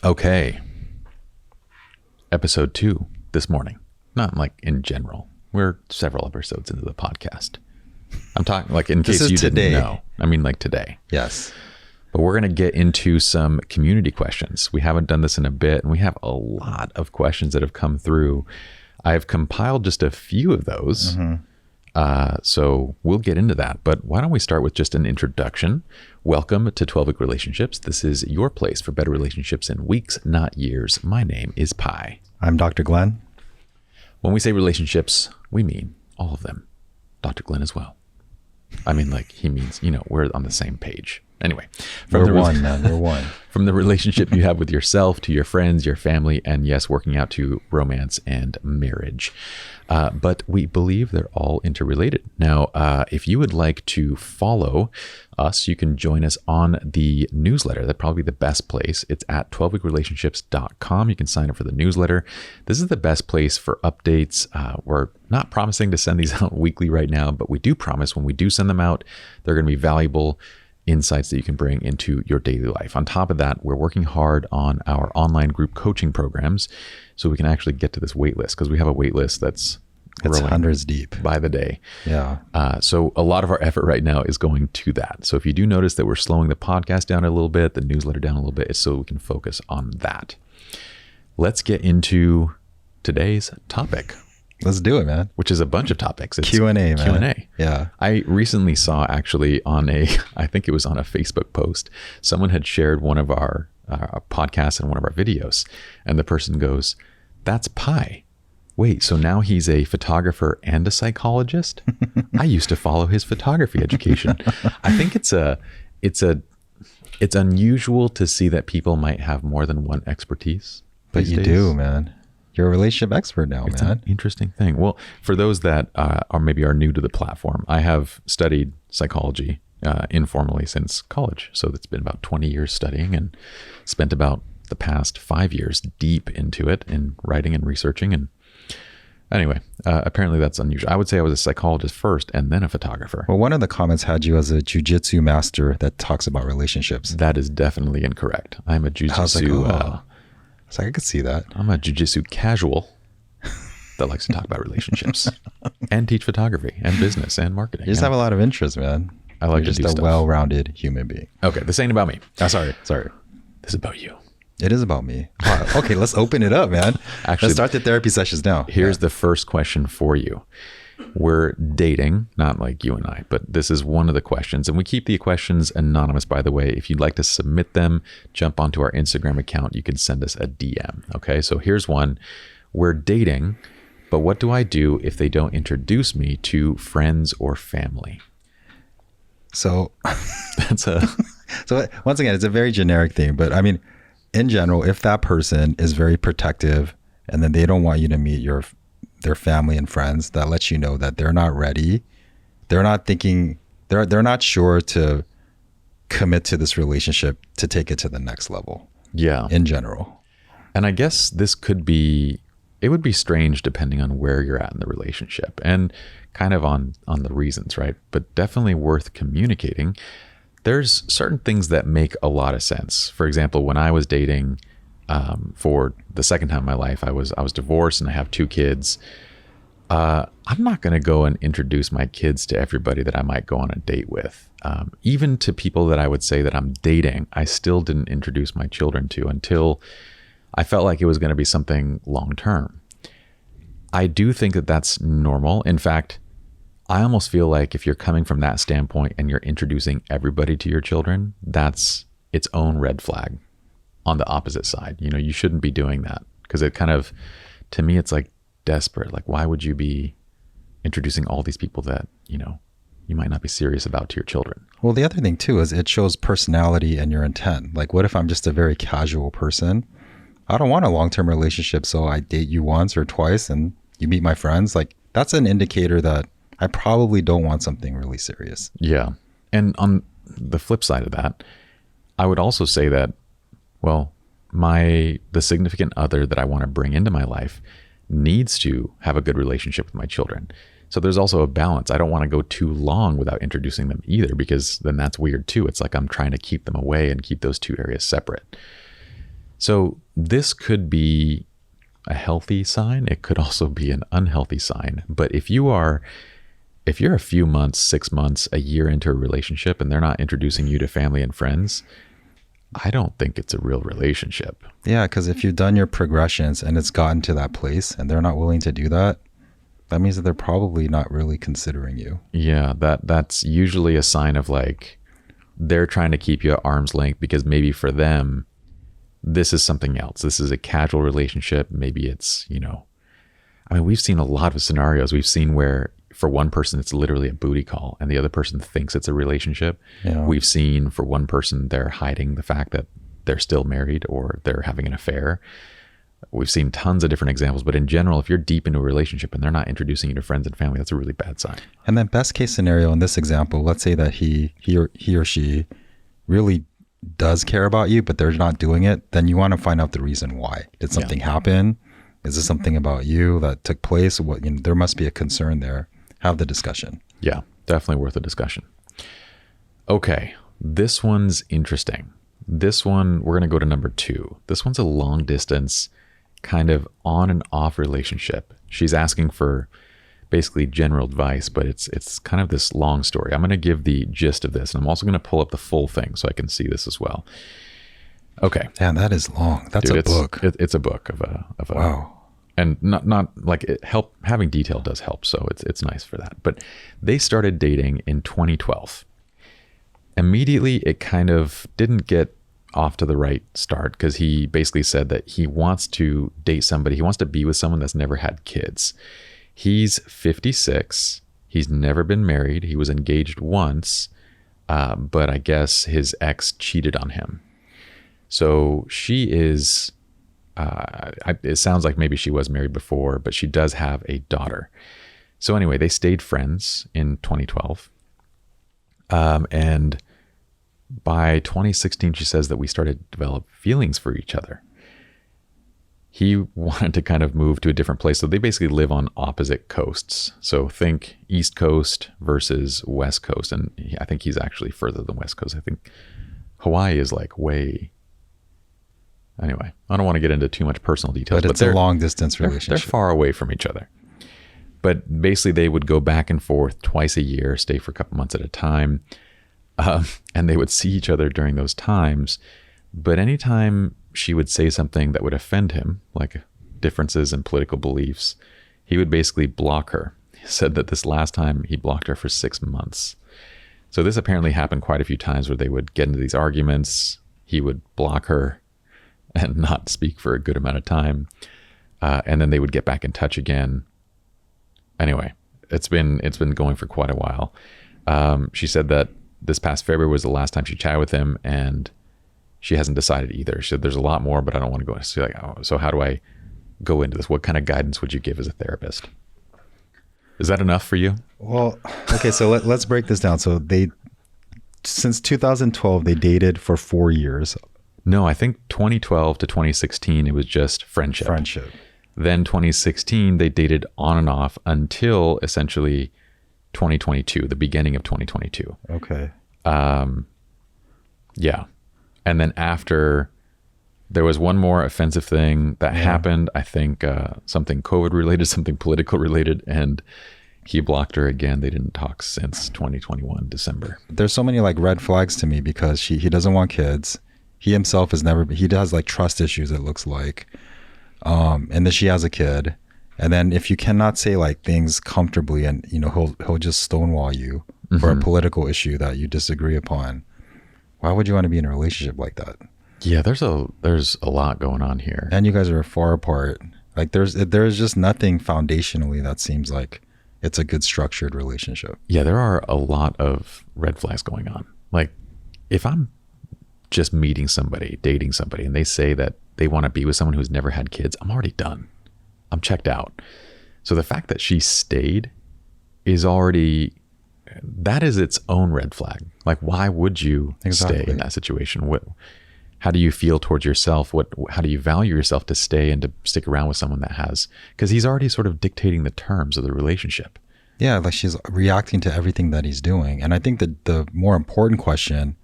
Okay. Episode 2 this morning. Not like in general. We're several episodes into the podcast. I'm talking like in case you didn't know. I mean like today. Yes. But we're going to get into some community questions. We haven't done this in a bit, and we have a lot of questions that have come through. I've compiled just a few of those. So we'll get into that. But why don't we start with just an introduction? Welcome to 12-Week Relationships. This is your place for better relationships in weeks, not years. My name is Pye. I'm Dr. Glenn. When we say relationships, we mean all of them. Dr. Glenn as well. I mean, like, he means, we're on the same page. Anyway, we're one. From the relationship you have with yourself to your friends, your family, and yes, working out to romance and marriage. But we believe they're all interrelated. Now, if you would like to follow us, you can join us on the newsletter. That's probably the best place. It's at 12weekrelationships.com. You can sign up for the newsletter. This is the best place for updates. We're not promising to send these out weekly right now, but we do promise when we do send them out, they're going to be valuable insights that you can bring into your daily life. On top of that, we're working hard on our online group coaching programs so we can actually get to this wait list, because we have a wait list that's hundreds deep by the day. Yeah. So a lot of our effort right now is going to that. So if you do notice that we're slowing the podcast down a little bit, the newsletter down a little bit, it's so we can focus on that. Let's get into today's topic. Let's do it, man. Which is a bunch of topics. It's Q&A, man. Q&A. Yeah. I recently saw actually I think it was on a Facebook post, someone had shared one of our podcasts and one of our videos. And the person goes, "That's Pye. Wait, so now he's a photographer and a psychologist? I used to follow his photography education." I think it's unusual to see that people might have more than one expertise. But you do, man. You're a relationship expert now, it's man. An interesting thing. Well, for those that are new to the platform, I have studied psychology informally since college. So it's been about 20 years studying, and spent about the past 5 years deep into it in writing and researching. And anyway, apparently that's unusual. I would say I was a psychologist first and then a photographer. Well, one of the comments had you as a jiu-jitsu master that talks about relationships. That is definitely incorrect. I'm a jiu-jitsu... So I could see that. I'm a jiu-jitsu casual that likes to talk about relationships and teach photography and business and marketing. You just have a lot of interest, man. I like You're to do just a stuff. Well-rounded human being. Okay, this ain't about me. Sorry. This is about you. It is about me. Wow. Okay, let's open it up, man. Actually, let's start the therapy sessions now. Here's the first question for you. We're dating, not like you and I, but this is one of the questions. And we keep the questions anonymous, by the way. If you'd like to submit them, jump onto our Instagram account. You can send us a DM. Okay, so here's one. We're dating, but what do I do if they don't introduce me to friends or family? So that's a... So once again, it's a very generic thing. But I mean, in general, if that person is very protective and then they don't want you to meet their family and friends, that lets you know that they're not ready. They're not thinking, they're not sure to commit to this relationship to take it to the next level. Yeah. In general. And I guess it would be strange depending on where you're at in the relationship and kind of on the reasons, right? But definitely worth communicating. There's certain things that make a lot of sense. For example, when I was dating, for the second time in my life, I was divorced and I have 2 kids. I'm not going to go and introduce my kids to everybody that I might go on a date with. Even to people that I would say that I'm dating, I still didn't introduce my children to until I felt like it was going to be something long term. I do think that that's normal. In fact, I almost feel like if you're coming from that standpoint and you're introducing everybody to your children, that's its own red flag. On the opposite side, you shouldn't be doing that, because it kind of, to me, it's like desperate. Like, why would you be introducing all these people that, you might not be serious about to your children? Well, the other thing too is it shows personality and your intent. Like, what if I'm just a very casual person? I don't want a long-term relationship, so I date you once or twice and you meet my friends. Like, that's an indicator that I probably don't want something really serious. Yeah. And on the flip side of that, I would also say that, well, the significant other that I want to bring into my life needs to have a good relationship with my children. So there's also a balance. I don't want to go too long without introducing them either, because then that's weird too. It's like I'm trying to keep them away and keep those two areas separate. So this could be a healthy sign. It could also be an unhealthy sign. But if you're a few months, 6 months, a year into a relationship and they're not introducing you to family and friends, I don't think it's a real relationship. Yeah, because if you've done your progressions and it's gotten to that place and they're not willing to do that, that means that they're probably not really considering you. Yeah, that's usually a sign of like they're trying to keep you at arm's length because maybe for them, this is something else. This is a casual relationship. Maybe it's, I mean, we've seen a lot of scenarios. We've seen where for one person, it's literally a booty call and the other person thinks it's a relationship. Yeah. We've seen for one person, they're hiding the fact that they're still married or they're having an affair. We've seen tons of different examples, but in general, if you're deep into a relationship and they're not introducing you to friends and family, that's a really bad sign. And then best case scenario in this example, let's say that he or she really does care about you, but they're not doing it, then you want to find out the reason why. Did something happen? Is this something about you that took place? What, there must be a concern there. Have the discussion. Yeah, definitely worth a discussion. Okay, this one's interesting. This one, we're going to go to number 2. This one's a long distance, kind of on and off relationship. She's asking for basically general advice, but it's kind of this long story. I'm going to give the gist of this, and I'm also going to pull up the full thing so I can see this as well. Okay. Man, that is long. That's a book. It's a book of a wow. And not like it help, having detail does help. So it's nice for that. But they started dating in 2012. Immediately, it kind of didn't get off to the right start because he basically said that he wants to date somebody. He wants to be with someone that's never had kids. He's 56. He's never been married. He was engaged once, but I guess his ex cheated on him. So she is... it sounds like maybe she was married before, but she does have a daughter. So anyway, they stayed friends in 2012. And by 2016, she says that we started to develop feelings for each other. He wanted to kind of move to a different place. So they basically live on opposite coasts. So think East Coast versus West Coast. And I think he's actually further than West Coast. I think Hawaii is like way... Anyway, I don't want to get into too much personal details. But it's a long distance relationship. They're far away from each other. But basically they would go back and forth twice a year, stay for a couple months at a time. And they would see each other during those times. But anytime she would say something that would offend him, like differences in political beliefs, he would basically block her. He said that this last time he blocked her for 6 months. So this apparently happened quite a few times where they would get into these arguments. He would block her and not speak for a good amount of time. And then they would get back in touch again. Anyway, it's been going for quite a while. She said that this past February was the last time she chatted with him, and she hasn't decided either. She said there's a lot more, but I don't want to go into. She's like, oh, so how do I go into this? What kind of guidance would you give as a therapist? Is that enough for you? Well, okay, so let's break this down. So since 2012, they dated for 4 years. No, I think 2012 to 2016, it was just friendship. Then 2016, they dated on and off until essentially 2022, the beginning of 2022. Okay. Yeah. And then after, there was one more offensive thing that happened. I think something COVID related, something political related, and he blocked her again. They didn't talk since 2021, December. There's so many like red flags to me because he doesn't want kids. He himself he does like trust issues, it looks like. And then she has a kid. And then if you cannot say like things comfortably and, he'll just stonewall you for a political issue that you disagree upon. Why would you want to be in a relationship like that? Yeah, there's a lot going on here. And you guys are far apart. Like there's just nothing foundationally that seems like it's a good structured relationship. Yeah, there are a lot of red flags going on. Like if I'm just meeting somebody, dating somebody, and they say that they want to be with someone who's never had kids, I'm already done. I'm checked out. So the fact that she stayed is already, that is its own red flag. Like, why would you stay in that situation? How do you feel towards yourself? How do you value yourself to stay and to stick around with someone that has, because he's already sort of dictating the terms of the relationship. Yeah, like she's reacting to everything that he's doing. And I think that the more important question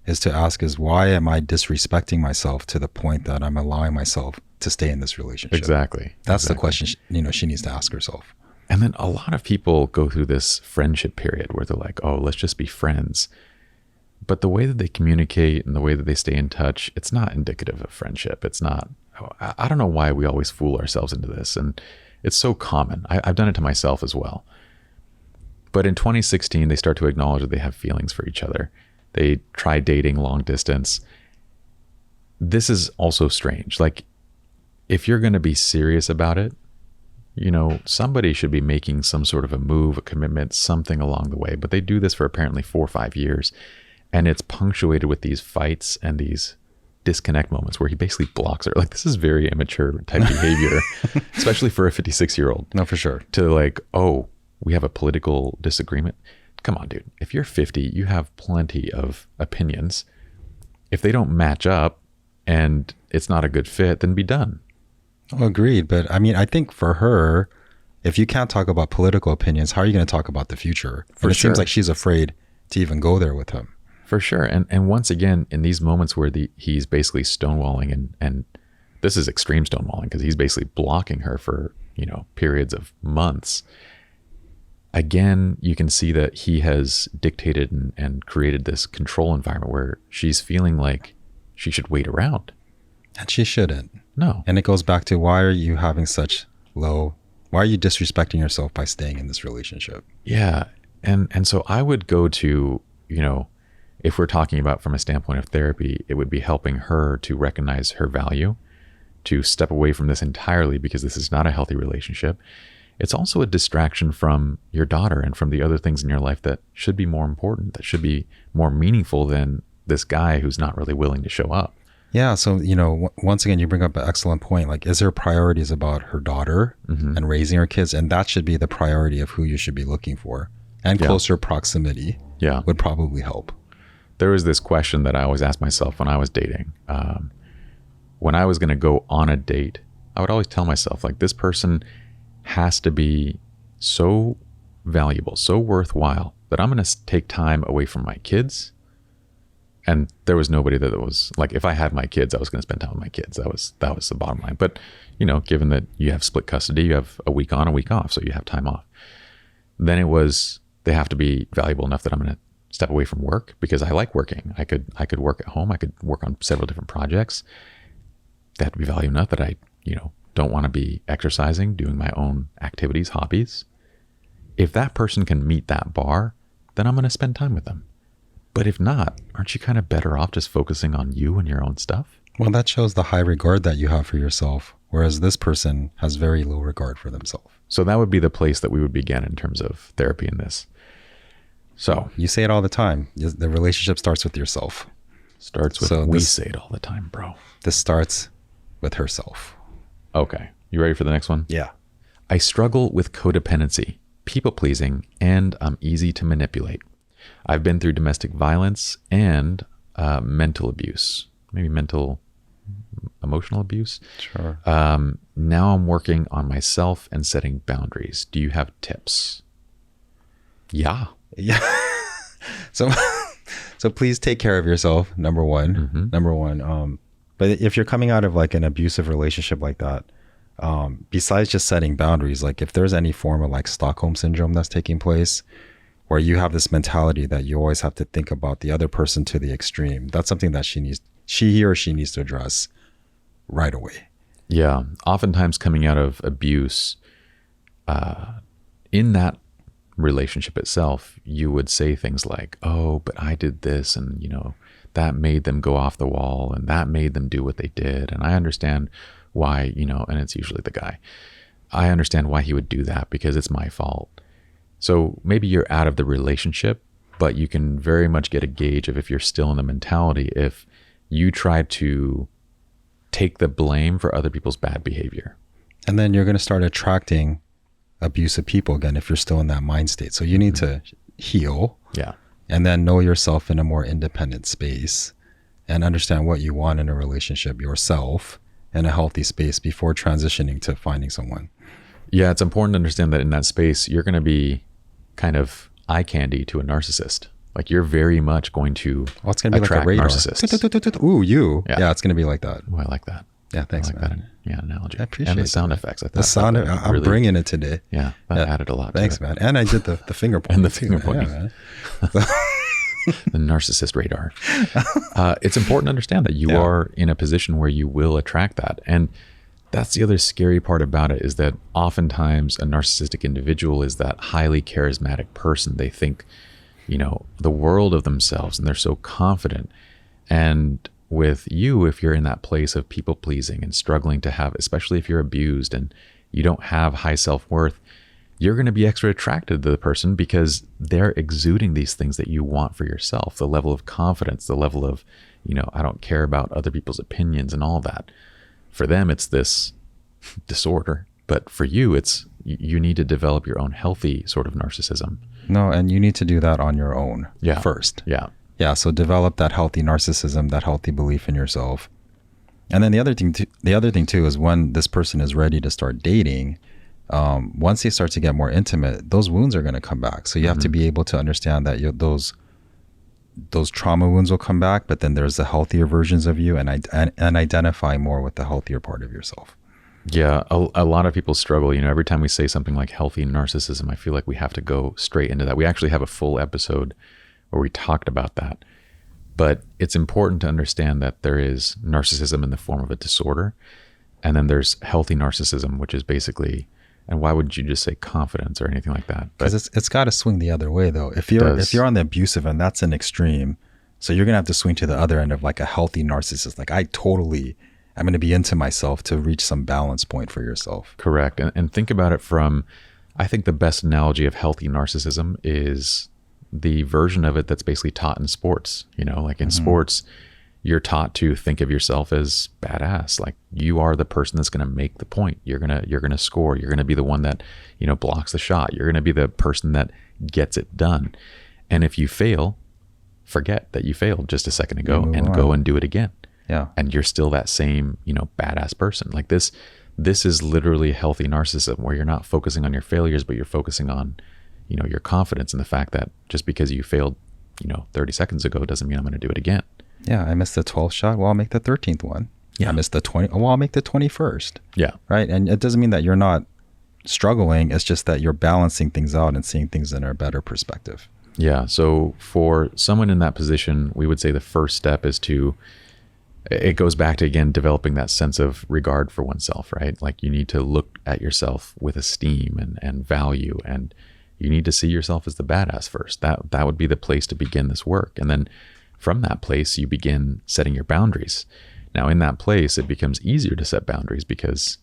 is to ask is, why am I disrespecting myself to the point that I'm allowing myself to stay in this relationship? Exactly. That's the question she needs to ask herself. And then a lot of people go through this friendship period where they're like, oh, let's just be friends. But the way that they communicate and the way that they stay in touch, it's not indicative of friendship. It's not. I don't know why we always fool ourselves into this. And it's so common. I've done it to myself as well. But in 2016, they start to acknowledge that they have feelings for each other. They try dating long distance. This is also strange. Like, if you're going to be serious about it, somebody should be making some sort of a move, a commitment, something along the way. But they do this for apparently 4 or 5 years. And it's punctuated with these fights and these disconnect moments where he basically blocks her. Like, this is very immature type behavior, especially for a 56-year-old. No, for sure. To like, oh, we have a political disagreement. Come on, dude. If you're 50, you have plenty of opinions. If they don't match up and it's not a good fit, then be done. Oh, agreed. But I mean, I think for her, if you can't talk about political opinions, how are you going to talk about the future? It seems like she's afraid to even go there with him. For sure. And once again, in these moments where he's basically stonewalling, and this is extreme stonewalling because he's basically blocking her for, periods of months. Again, you can see that he has dictated and created this control environment where she's feeling like she should wait around. And she shouldn't. No. And it goes back to, why are you disrespecting yourself by staying in this relationship? Yeah. And so I would go to, if we're talking about from a standpoint of therapy, it would be helping her to recognize her value, to step away from this entirely because this is not a healthy relationship. It's also a distraction from your daughter and from the other things in your life that should be more important, that should be more meaningful than this guy who's not really willing to show up. Yeah. So, once again, you bring up an excellent point. Like, is her priorities about her daughter and raising her kids? And that should be the priority of who you should be looking for. And closer proximity would probably help. There was this question that I always asked myself when I was dating. When I was going to go on a date, I would always tell myself, like, this person has to be so valuable, so worthwhile that I'm going to take time away from my kids. And there was nobody that was like, if I had my kids, I was going to spend time with my kids. That was the bottom line. But, given that you have split custody, you have a week on, a week off, so you have time off. Then it was, they have to be valuable enough that I'm going to step away from work because I like working. I could work at home. I could work on several different projects. They have to be valuable enough that I, don't want to be exercising, doing my own activities, hobbies. If that person can meet that bar, then I'm going to spend time with them. But if not, aren't you kind of better off just focusing on you and your own stuff? Well, that shows the high regard that you have for yourself, whereas this person has very low regard for themselves. So that would be the place that we would begin in terms of therapy in this. So you say it all the time. The relationship starts with yourself. We say it all the time, bro. This starts with herself. Okay. You ready for the next one? Yeah. I struggle with codependency, people-pleasing, and I'm easy to manipulate. I've been through domestic violence and mental abuse, maybe emotional abuse. Sure. Now I'm working on myself and setting boundaries. Do you have tips? Yeah. So please take care of yourself. Number one. But if you're coming out of like an abusive relationship like that, besides just setting boundaries, like if there's any form of like Stockholm syndrome that's taking place, where you have this mentality that you always have to think about the other person to the extreme, that's something that he or she needs to address right away. Yeah. Oftentimes coming out of abuse, in that relationship itself, you would say things like, oh, but I did this, and that made them go off the wall, and that made them do what they did. And I understand why, and it's usually the guy. I understand why he would do that because it's my fault. So maybe you're out of the relationship, but you can very much get a gauge of if you're still in the mentality, if you try to take the blame for other people's bad behavior. And then you're going to start attracting abusive people again if you're still in that mind state. So you need to heal. Yeah. And then know yourself in a more independent space and understand what you want in a relationship yourself in a healthy space before transitioning to finding someone. Yeah, it's important to understand that in that space, you're going to be kind of eye candy to a narcissist. Like you're very much going to it's going to be attract like a radar. narcissists. Ooh, you. Yeah. Yeah, it's going to be like that. Oh, I like that. Yeah, thanks, I like man. that analogy. I appreciate and the that, sound man. effects. I thought The sound, that I'm bringing it today. Yeah, that added a lot. Thanks, to it. man. And I did the finger pointing. And the finger pointing. Yeah, man. The narcissist radar. It's important to understand that you are in a position where you will attract that. And that's the other scary part about it, is that oftentimes a narcissistic individual is that highly charismatic person. They think, the world of themselves, and they're so confident. And with you, if you're in that place of people pleasing and struggling to have, especially if you're abused and you don't have high self-worth, you're going to be extra attracted to the person because they're exuding these things that you want for yourself. The level of confidence, the level of, I don't care about other people's opinions and all that. For them, it's this disorder. But for you, you need to develop your own healthy sort of narcissism. No, and you need to do that on your own first. Yeah. Yeah, so develop that healthy narcissism, that healthy belief in yourself. And then the other thing too is when this person is ready to start dating, once they start to get more intimate, those wounds are going to come back. So you have to be able to understand that those trauma wounds will come back, but then there's the healthier versions of you, and identify more with the healthier part of yourself. Yeah, a lot of people struggle. Every time we say something like healthy narcissism, I feel like we have to go straight into that. We actually have a full episode where we talked about that. But it's important to understand that there is narcissism in the form of a disorder, and then there's healthy narcissism, which is basically, and why would you just say confidence or anything like that? Because it's got to swing the other way though. If you're on the abusive end, that's an extreme. So you're gonna have to swing to the other end of like a healthy narcissist. Like I'm going to be into myself to reach some balance point for yourself. Correct. And think about it from, I think the best analogy of healthy narcissism is the version of it that's basically taught in sports. Like in sports, you're taught to think of yourself as badass. Like you are the person that's going to make the point. You're going to score. You're going to be the one that, blocks the shot. You're going to be the person that gets it done. And if you fail, forget that you failed just a second ago and go and do it again. Yeah. And you're still that same, badass person. Like this is literally healthy narcissism, where you're not focusing on your failures, but you're focusing on, your confidence in the fact that just because you failed, 30 seconds ago doesn't mean I'm going to do it again. Yeah. I missed the 12th shot. Well, I'll make the 13th one. Yeah. I missed the 20. Well, I'll make the 21st. Yeah. Right. And it doesn't mean that you're not struggling. It's just that you're balancing things out and seeing things in a better perspective. Yeah. So for someone in that position, we would say the first step is it goes back to, again, developing that sense of regard for oneself, right? Like you need to look at yourself with esteem and value, and you need to see yourself as the badass first. That would be the place to begin this work. And then from that place, you begin setting your boundaries. Now in that place, it becomes easier to set boundaries because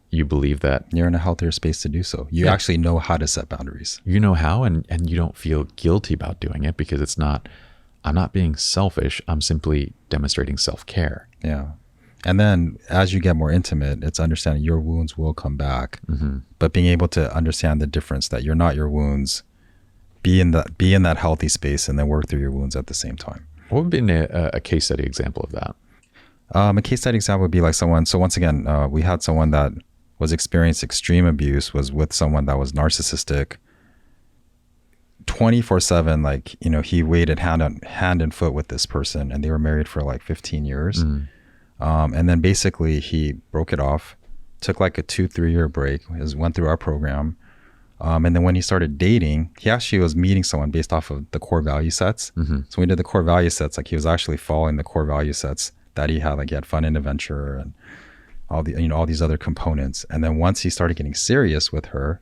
you believe that you're in a healthier space to do so. You actually know how to set boundaries. You know how, and you don't feel guilty about doing it because I'm not being selfish. I'm simply demonstrating self-care. Yeah. And then as you get more intimate, it's understanding your wounds will come back, but being able to understand the difference that you're not your wounds, be in that healthy space and then work through your wounds at the same time. What would be a case study example of that? A case study example would be like someone, so once again, we had someone that was experienced extreme abuse, was with someone that was narcissistic, 24/7, like, he waited hand and foot with this person, and they were married for like 15 years. And then basically he broke it off, took like a 2-3 year break, went through our program. And then when he started dating, he actually was meeting someone based off of the core value sets. So when we did the core value sets, like he was actually following the core value sets that he had, like he had fun and adventure and all these other components. And then once he started getting serious with her,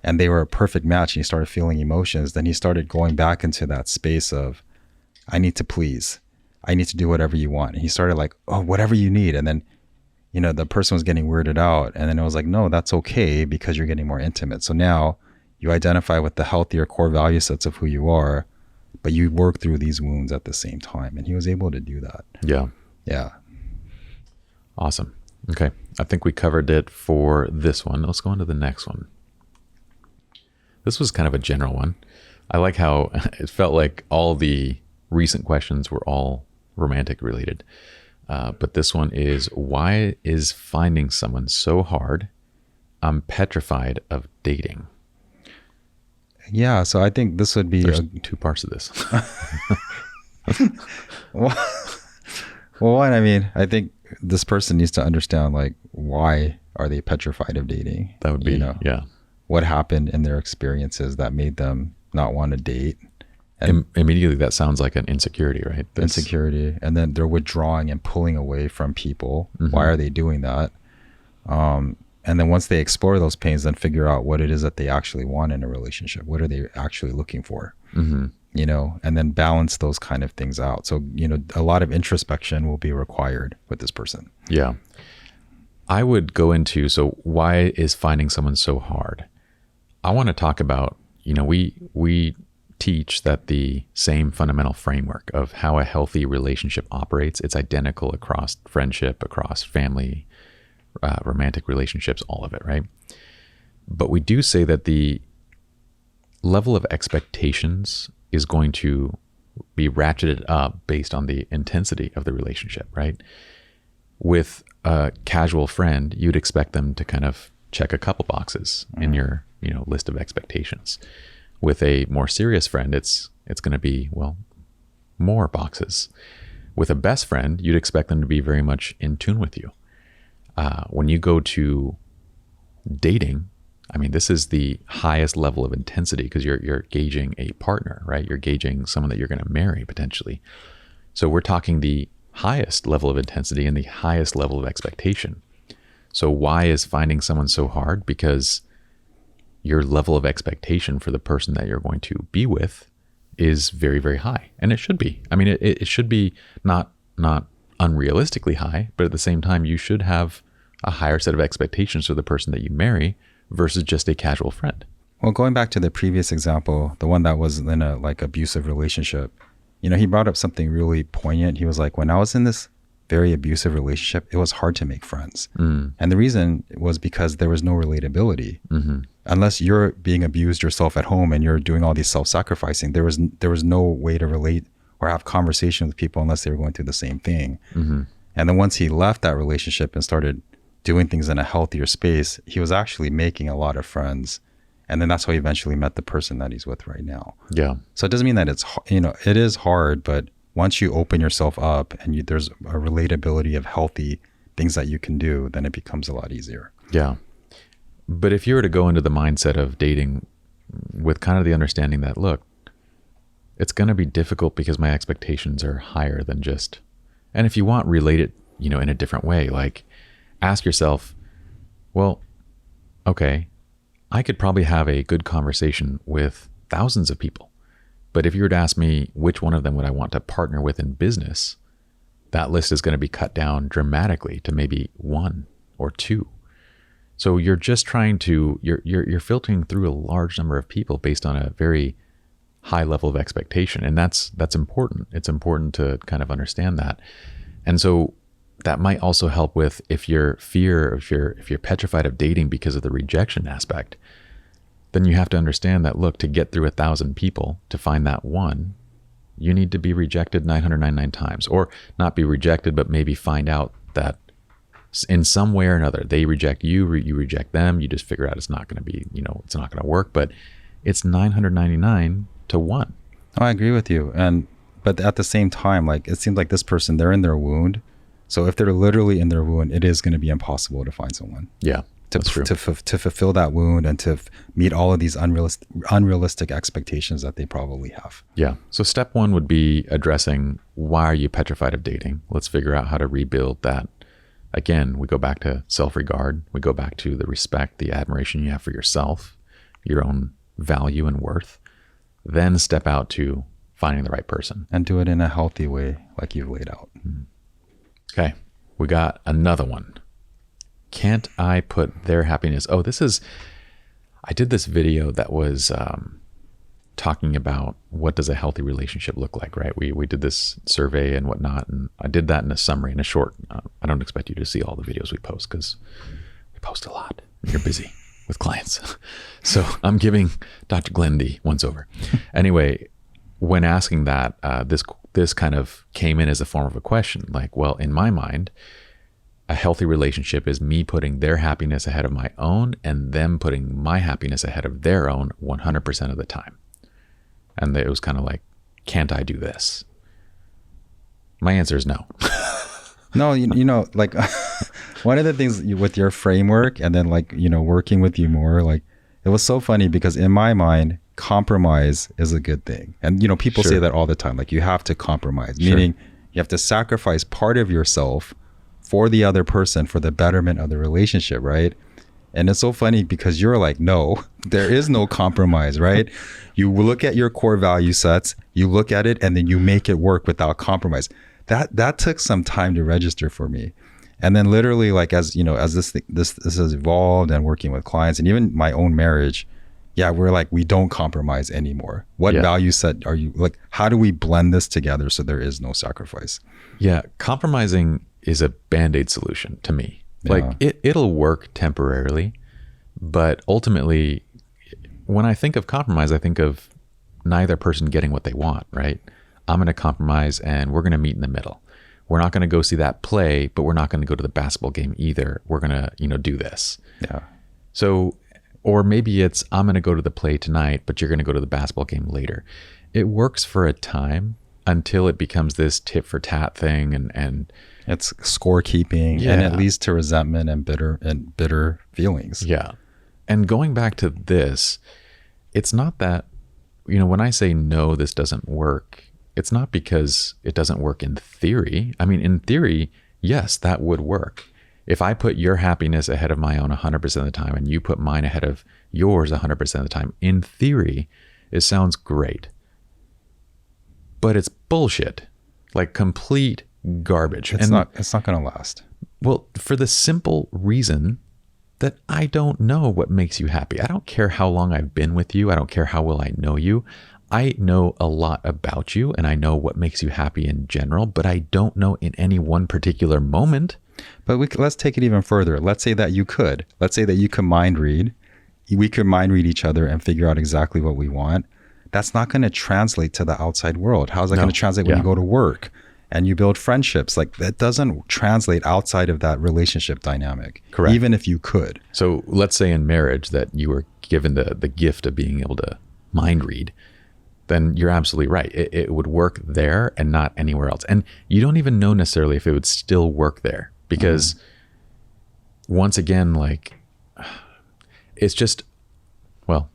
and they were a perfect match, and he started feeling emotions, then he started going back into that space of, I need to please. I need to do whatever you want. And he started like, oh, whatever you need. And then, the person was getting weirded out. And then it was like, no, that's okay because you're getting more intimate. So now you identify with the healthier core value sets of who you are, but you work through these wounds at the same time. And he was able to do that. Yeah. Yeah. Awesome. Okay. I think we covered it for this one. Let's go on to the next one. This was kind of a general one. I like how it felt like all the recent questions were all romantic related. But this one is, why is finding someone so hard? I'm petrified of dating. Yeah. So I think this would be There's two parts of this. well, one, I mean, I think this person needs to understand, like, why are they petrified of dating? That would be, yeah. What happened in their experiences that made them not want to date? And immediately that sounds like an insecurity, right? Insecurity. And then they're withdrawing and pulling away from people. Mm-hmm. Why are they doing that? And then once they explore those pains, then figure out what it is that they actually want in a relationship. What are they actually looking for? Mm-hmm. And then balance those kind of things out. So, a lot of introspection will be required with this person. Yeah. I would go into, so why is finding someone so hard? I want to talk about, we teach that the same fundamental framework of how a healthy relationship operates, it's identical across friendship, across family, romantic relationships, all of it, right? But we do say that the level of expectations is going to be ratcheted up based on the intensity of the relationship, right? With a casual friend, you'd expect them to kind of check a couple boxes in your, list of expectations. With a more serious friend, it's going to be, more boxes. With a best friend, you'd expect them to be very much in tune with you. When you go to dating, I mean, this is the highest level of intensity because you're gauging a partner, right? You're gauging someone that you're going to marry potentially. So we're talking the highest level of intensity and the highest level of expectation. So why is finding someone so hard? Because your level of expectation for the person that you're going to be with is very, very high. And it should be. I mean, it should be not unrealistically high, but at the same time, you should have a higher set of expectations for the person that you marry versus just a casual friend. Well, going back to the previous example, the one that was in a abusive relationship, he brought up something really poignant. He was like, when I was in this very abusive relationship, it was hard to make friends. And the reason was because there was no relatability. Mm-hmm. Unless you're being abused yourself at home and you're doing all these self-sacrificing, there was no way to relate or have conversation with people unless they were going through the same thing. Mm-hmm. And then once he left that relationship and started doing things in a healthier space, he was actually making a lot of friends. And then that's how he eventually met the person that he's with right now. Yeah. So it doesn't mean that it's, it is hard, but once you open yourself up and there's a relatability of healthy things that you can do, then it becomes a lot easier. Yeah. But if you were to go into the mindset of dating with kind of the understanding that, look, it's going to be difficult because my expectations are higher than just, and if you want, relate it, in a different way, like ask yourself, well, okay, I could probably have a good conversation with thousands of people. But if you were to ask me which one of them would I want to partner with in business, that list is going to be cut down dramatically to maybe one or two. So you're just trying to, you're filtering through a large number of people based on a very high level of expectation. And that's important. It's important to kind of understand that. And so that might also help with if you're petrified of dating because of the rejection aspect, then you have to understand that, look, to get through 1,000 people to find that one, you need to be rejected 999 times, or not be rejected, but maybe find out that in some way or another, they reject you, you reject them. You just figure out it's not going to be, it's not going to work, but it's 999 to 1. Oh, I agree with you. But at the same time, it seems like this person, they're in their wound. So if they're literally in their wound, it is going to be impossible to find someone. Yeah, that's true. To fulfill that wound and to meet all of these unrealistic expectations that they probably have. Yeah. So step one would be addressing, why are you petrified of dating? Let's figure out how to rebuild that. Again, we go back to self-regard. We go back to the respect, the admiration you have for yourself, your own value and worth. Then step out to finding the right person. And do it in a healthy way, like you've laid out. Mm-hmm. Okay, we got another one. Can't I put their happiness? Oh, I did this video that was talking about what does a healthy relationship look like, right? We did this survey and whatnot, and I did that in a summary, in a short. I don't expect you to see all the videos we post because we post a lot. You're busy with clients. So I'm giving Dr. Glenn the once over. Anyway, when asking that, this kind of came in as a form of a question, like, well, in my mind, a healthy relationship is me putting their happiness ahead of my own and them putting my happiness ahead of their own 100% of the time. And it was kind of like, can't I do this? My answer is no. No, you know, like one of the things with your framework and then like, you know, working with you more, like it was so funny because in my mind, compromise is a good thing. And, you know, people Sure. say that all the time, like you have to compromise, Sure. meaning you have to sacrifice part of yourself for the other person, for the betterment of the relationship, right? And it's so funny because you're like, no, there is no compromise, right? You look at your core value sets, you look at it, and then you make it work without compromise. That took some time to register for me. And then literally, like, as you know, as this has evolved and working with clients and even my own marriage, yeah, we're like, we don't compromise anymore. What Yeah. value set are you like? How do we blend this together so there is no sacrifice? Yeah, compromising is a Band-Aid solution to me. Yeah. Like it'll work temporarily, but ultimately when I think of compromise, I think of neither person getting what they want, right? I'm going to compromise and we're going to meet in the middle. We're not going to go see that play, but we're not going to go to the basketball game either. We're going to, you know, do this. Yeah. So, or maybe it's, I'm going to go to the play tonight, but you're going to go to the basketball game later. It works for a time until it becomes this tit for tat thing and It's scorekeeping, Yeah. and it leads to resentment and bitter feelings. yeah. And going back to this, it's not that, you know, when I say no, this doesn't work, it's not because it doesn't work in theory. I mean, in theory, yes, that would work. If I put your happiness ahead of my own 100% of the time and you put mine ahead of yours 100% of the time, in theory, it sounds great. But it's bullshit. Like complete garbage. It's not going to last. Well, for the simple reason that I don't know what makes you happy. I don't care how long I've been with you. I don't care how well I know you. I know a lot about you and I know what makes you happy in general, but I don't know in any one particular moment. But let's take it even further. Let's say that you could. Let's say that you could mind read. We could mind read each other and figure out exactly what we want. That's not going to translate to the outside world. How's that going to translate when you go to work and you build friendships? Like that doesn't translate outside of that relationship dynamic. Correct. Even if you could. So let's say in marriage that you were given the gift of being able to mind read, then you're absolutely right. It would work there and not anywhere else. And you don't even know necessarily if it would still work there because once again, like it's just, well,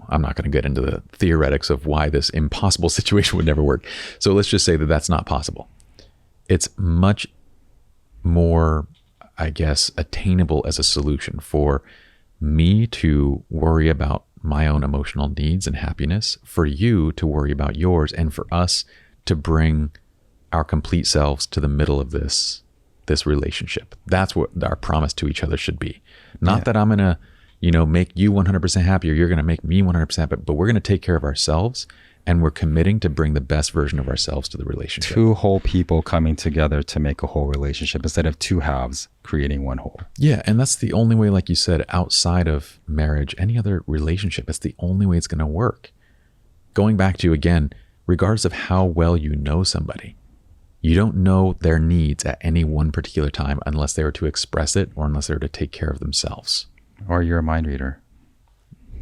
I'm not going to get into the theoretics of why this impossible situation would never work. So let's just say that that's not possible. It's much more, I guess, attainable as a solution for me to worry about my own emotional needs and happiness, for you to worry about yours, and for us to bring our complete selves to the middle of this relationship. That's what our promise to each other should be. Not that I'm going to, you know, make you 100% happy or you're going to make me 100% happy, but we're going to take care of ourselves and we're committing to bring the best version of ourselves to the relationship. Two whole people coming together to make a whole relationship instead of two halves creating one whole. Yeah. And that's the only way, like you said, outside of marriage, any other relationship, it's the only way it's going to work. Going back to, again, regardless of how well you know somebody, you don't know their needs at any one particular time unless they were to express it or unless they were to take care of themselves. Or you're a mind reader.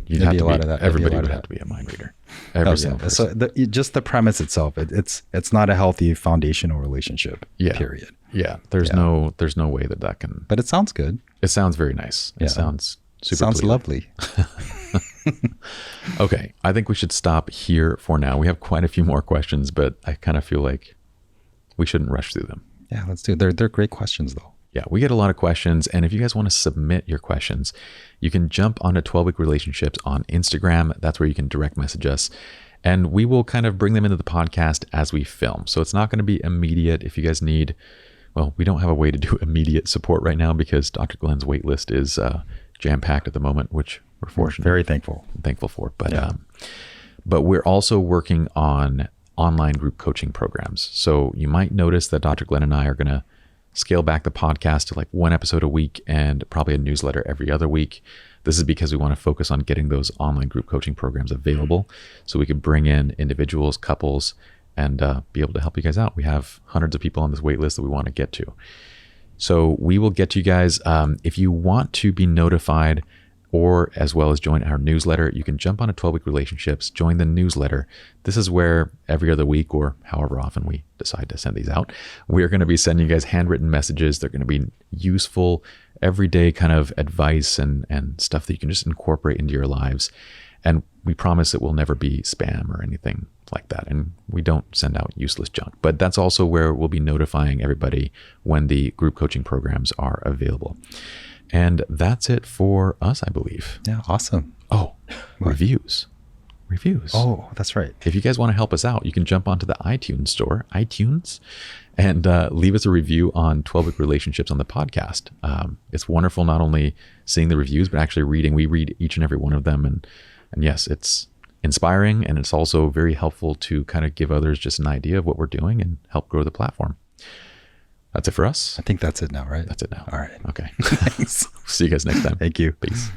You'd There'd have be to a lot be, of that. everybody There'd be a lot would of have that. to be a mind reader. Oh, Every yeah. single person. So just the premise itself, it's not a healthy foundational relationship. Yeah. Period. Yeah. There's no way that can. But it sounds good. It sounds very nice. It Yeah. sounds super Sounds pleasing. lovely. Okay. I think we should stop here for now. We have quite a few more questions, but I kind of feel like we shouldn't rush through them. Yeah, let's do it. They're great questions though. Yeah, we get a lot of questions. And if you guys want to submit your questions, you can jump onto 12-Week Relationships on Instagram. That's where you can direct message us. And we will kind of bring them into the podcast as we film. So it's not going to be immediate. If you guys need, well, we don't have a way to do immediate support right now because Dr. Glenn's wait list is jam-packed at the moment, which we're fortunate. Very thankful. Thankful for. But we're also working on online group coaching programs. So you might notice that Dr. Glenn and I are going to scale back the podcast to like one episode a week and probably a newsletter every other week. This is because we want to focus on getting those online group coaching programs available so we can bring in individuals, couples, and be able to help you guys out. We have hundreds of people on this wait list that we want to get to. So we will get to you guys. If you want to be notified or as well as join our newsletter, you can jump on to 12-Week Relationships, join the newsletter. This is where every other week or however often we decide to send these out, we're going to be sending you guys handwritten messages. They're going to be useful, everyday kind of advice and stuff that you can just incorporate into your lives. And we promise it will never be spam or anything like that. And we don't send out useless junk. But that's also where we'll be notifying everybody when the group coaching programs are available. And that's it for us, I believe. Yeah, awesome. Oh, reviews. Oh, that's right. If you guys want to help us out, you can jump onto the iTunes store, and leave us a review on 12-Week Relationships on the podcast. It's wonderful not only seeing the reviews, but actually reading. We read each and every one of them. And yes, it's inspiring, and it's also very helpful to kind of give others just an idea of what we're doing and help grow the platform. That's it for us. I think that's it now, right? That's it now. All right. Okay. Thanks. See you guys next time. Thank you. Peace.